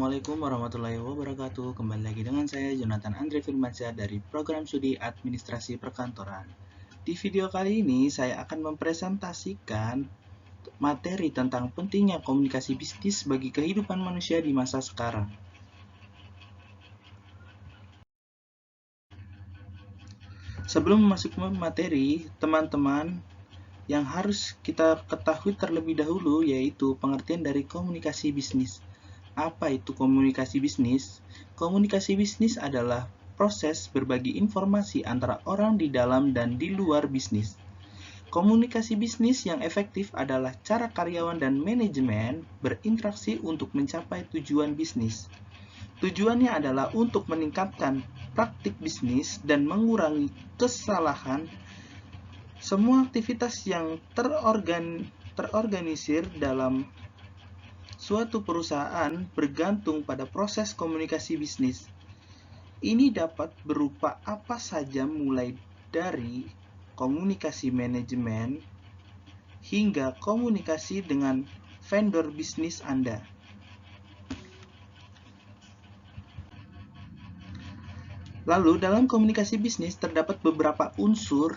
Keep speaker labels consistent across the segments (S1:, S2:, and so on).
S1: Assalamualaikum warahmatullahi wabarakatuh. Kembali lagi dengan saya Jonathan Andre Firmansyah dari Program Studi Administrasi Perkantoran. Di video kali ini saya akan mempresentasikan materi tentang pentingnya komunikasi bisnis bagi kehidupan manusia di masa sekarang. Sebelum masuk ke materi, teman-teman, yang harus kita ketahui terlebih dahulu yaitu pengertian dari komunikasi bisnis. Apa itu komunikasi bisnis? Komunikasi bisnis adalah proses berbagi informasi antara orang di dalam dan di luar bisnis. Komunikasi bisnis yang efektif adalah cara karyawan dan manajemen berinteraksi untuk mencapai tujuan bisnis. Tujuannya adalah untuk meningkatkan praktik bisnis dan mengurangi kesalahan. Semua aktivitas yang terorganisir dalam suatu perusahaan bergantung pada proses komunikasi bisnis. Ini dapat berupa apa saja mulai dari komunikasi manajemen hingga komunikasi dengan vendor bisnis Anda. Lalu dalam komunikasi bisnis terdapat beberapa unsur,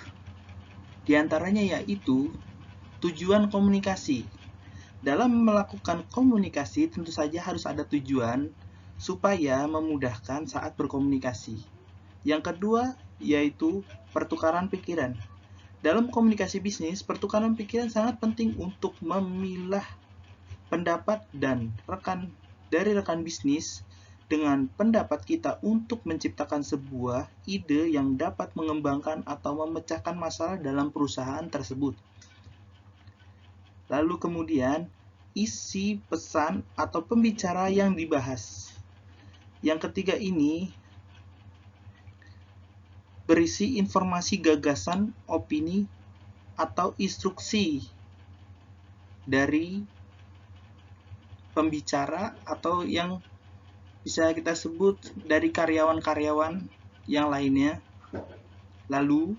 S1: diantaranya yaitu tujuan komunikasi. Dalam melakukan komunikasi tentu saja harus ada tujuan supaya memudahkan saat berkomunikasi. Yang kedua yaitu pertukaran pikiran. Dalam komunikasi bisnis, pertukaran pikiran sangat penting untuk memilah pendapat dan rekan bisnis dengan pendapat kita untuk menciptakan sebuah ide yang dapat mengembangkan atau memecahkan masalah dalam perusahaan tersebut. Lalu kemudian, isi pesan atau pembicara yang dibahas. Yang ketiga ini berisi informasi gagasan, opini, atau instruksi dari pembicara atau yang bisa kita sebut dari karyawan-karyawan yang lainnya. Lalu,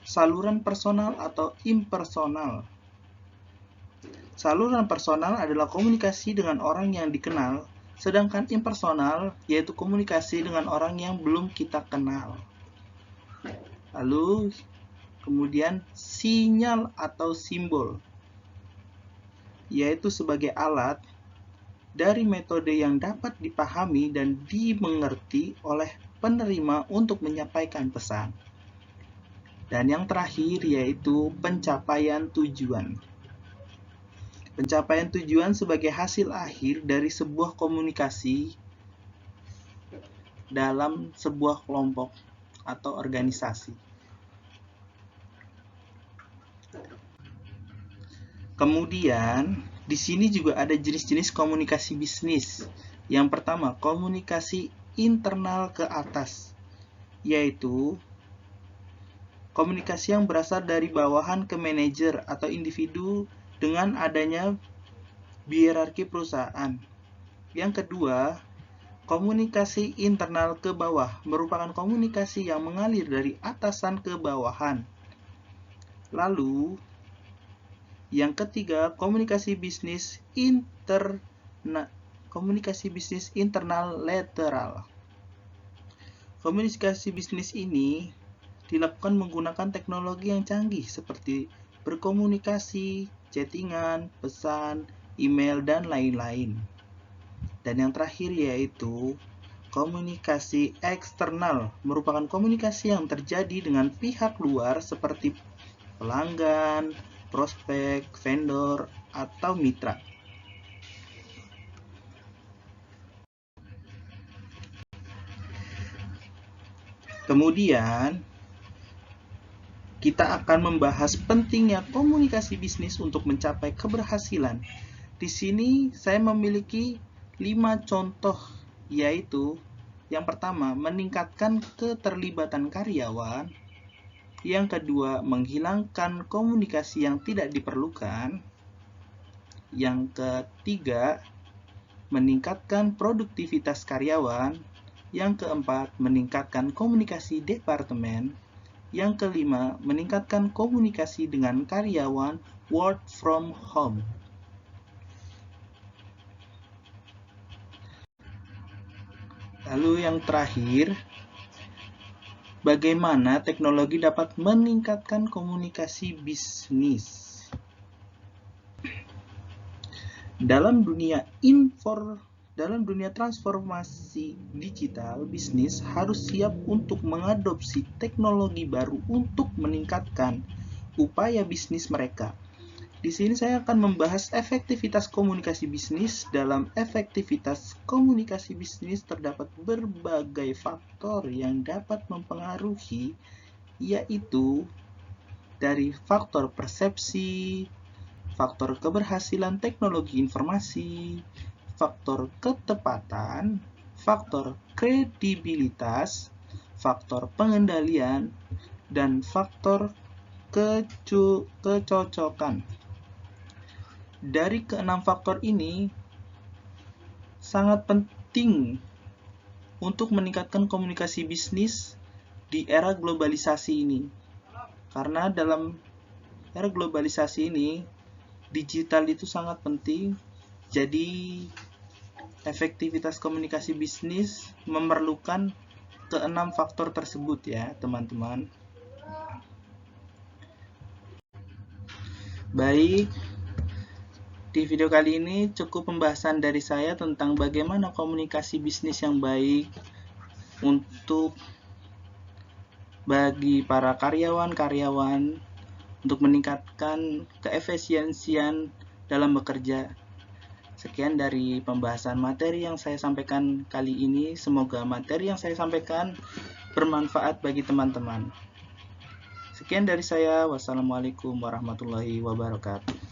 S1: saluran personal atau impersonal. Saluran personal adalah komunikasi dengan orang yang dikenal, sedangkan impersonal yaitu komunikasi dengan orang yang belum kita kenal. Lalu, kemudian sinyal atau simbol, yaitu sebagai alat dari metode yang dapat dipahami dan dimengerti oleh penerima untuk menyampaikan pesan. Dan yang terakhir yaitu pencapaian tujuan. Pencapaian tujuan sebagai hasil akhir dari sebuah komunikasi dalam sebuah kelompok atau organisasi. Kemudian, di sini juga ada jenis-jenis komunikasi bisnis. Yang pertama, komunikasi internal ke atas, yaitu komunikasi yang berasal dari bawahan ke manajer atau individu dengan adanya hierarki perusahaan. Yang kedua, komunikasi internal ke bawah merupakan komunikasi yang mengalir dari atasan ke bawahan. Lalu, yang ketiga, komunikasi bisnis internal lateral. Komunikasi bisnis ini dilakukan menggunakan teknologi yang canggih seperti berkomunikasi, chattingan, pesan, email, dan lain-lain. Dan yang terakhir yaitu komunikasi eksternal, merupakan komunikasi yang terjadi dengan pihak luar seperti pelanggan, prospek, vendor, atau mitra. Kemudian, kita akan membahas pentingnya komunikasi bisnis untuk mencapai keberhasilan. Di sini saya memiliki 5 contoh, yaitu yang pertama, meningkatkan keterlibatan karyawan. Yang kedua, menghilangkan komunikasi yang tidak diperlukan. Yang ketiga, meningkatkan produktivitas karyawan. Yang keempat, meningkatkan komunikasi departemen. Yang kelima, meningkatkan komunikasi dengan karyawan work from home. Lalu yang terakhir, bagaimana teknologi dapat meningkatkan komunikasi bisnis? Dalam dunia transformasi digital, bisnis harus siap untuk mengadopsi teknologi baru untuk meningkatkan upaya bisnis mereka. Di sini saya akan membahas efektivitas komunikasi bisnis. Dalam efektivitas komunikasi bisnis terdapat berbagai faktor yang dapat mempengaruhi, yaitu dari faktor persepsi, faktor keberhasilan teknologi informasi, faktor ketepatan, faktor kredibilitas, faktor pengendalian, dan faktor kecocokan. Dari keenam faktor ini sangat penting untuk meningkatkan komunikasi bisnis di era globalisasi ini. Karena dalam era globalisasi ini, digital itu sangat penting, jadi efektivitas komunikasi bisnis memerlukan keenam faktor tersebut ya teman-teman. Baik, di video kali ini cukup pembahasan dari saya tentang bagaimana komunikasi bisnis yang baik untuk bagi para karyawan-karyawan untuk meningkatkan keefisiensian dalam bekerja. Sekian dari pembahasan materi yang saya sampaikan kali ini. Semoga materi yang saya sampaikan bermanfaat bagi teman-teman. Sekian dari saya. Wassalamualaikum warahmatullahi wabarakatuh.